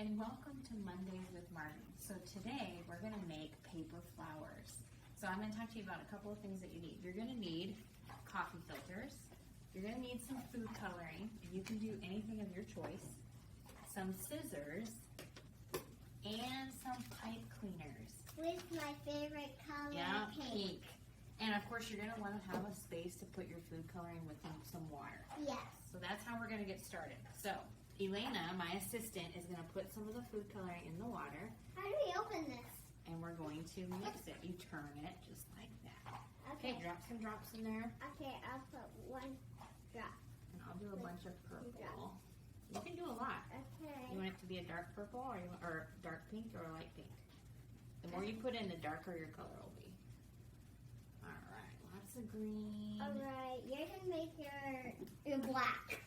and welcome to Mondays with Marvin. So today we're going to make paper flowers. So I'm going to talk to you about a couple of things that you need. You're going to need coffee filters. You're going to need some food coloring. You can do anything of your choice. Some scissors and some pipe cleaners. With my favorite color, pink. And of course you're going to want to have a space to put your food coloring with some water. Yes. So that's how we're going to get started. So Elaina, my assistant, is going to put some of the food coloring in the water. How do we open this? And we're going to mix it. You turn it just like that. Okay. Drop some drops in there. Okay, I'll put one drop. And I'll do a bunch of purple. Drops. You can do a lot. Okay. You want it to be a dark purple or dark pink or a light pink? The more you put in, the darker your color will be. Alright, lots of green. Alright, you're going to make your black.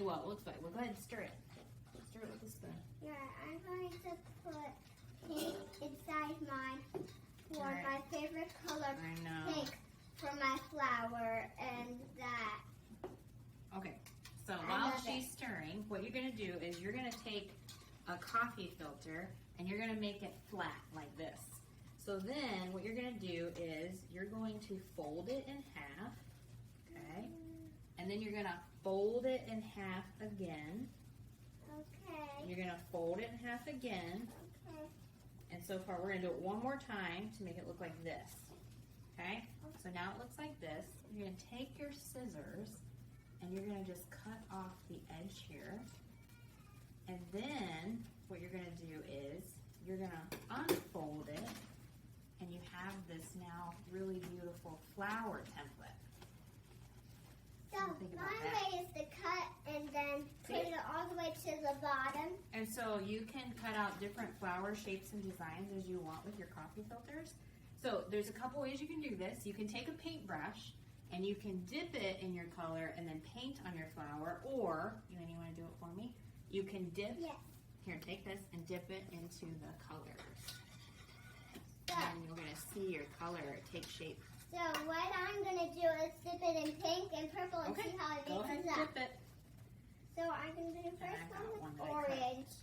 Well, it looks like. Well, go ahead and stir it. Stir it with a spoon. Yeah, I'm going to put pink inside mine for my favorite color, pink, for my flower, and that. Okay, so while she's stirring, what you're going to do is you're going to take a coffee filter and you're going to make it flat like this. So then what you're going to do is you're going to fold it in half, okay? And then you're going to fold it in half again. Okay. You're going to fold it in half again. Okay. And so far, we're going to do it one more time to make it look like this. Okay? So now it looks like this. You're going to take your scissors and you're going to just cut off the edge here. And then what you're going to do is you're going to unfold it and you have this now really beautiful flower template. So my way is to cut and then put it all the way to the bottom. And so you can cut out different flower shapes and designs as you want with your coffee filters. So there's a couple ways you can do this. You can take a paintbrush and you can dip it in your color and then paint on your flower, or, you want to do it for me? You can dip, here, take this and dip it into the colors. And you're going to see your color take shape. So what I'm going to do is dip it in pink and purple and see how it mixes up. Dip it. So I'm going to do the first one with orange,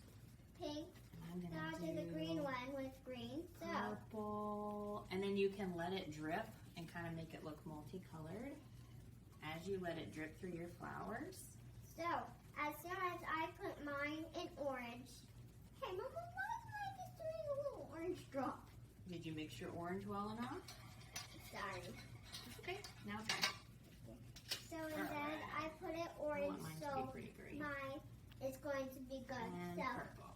pink, and I'll do the green one with green. So purple. And then you can let it drip and kind of make it look multicolored as you let it drip through your flowers. So as soon as I put mine in orange, hey Mama, why am I just doing a little orange drop? Did you mix your orange well enough? Sorry. Okay, now try. So and then I put it orange, so green. mine is going to be good. And so purple.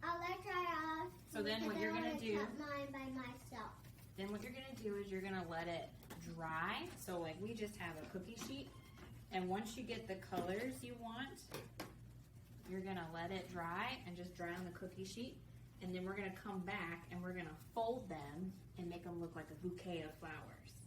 I'll let it dry off. So then what you're going to do, cut mine by myself. Then what you're going to do is you're going to let it dry. So like we just have a cookie sheet, and once you get the colors you want, you're going to let it dry and just dry on the cookie sheet. And then we're going to come back and we're going to fold them and make them look like a bouquet of flowers.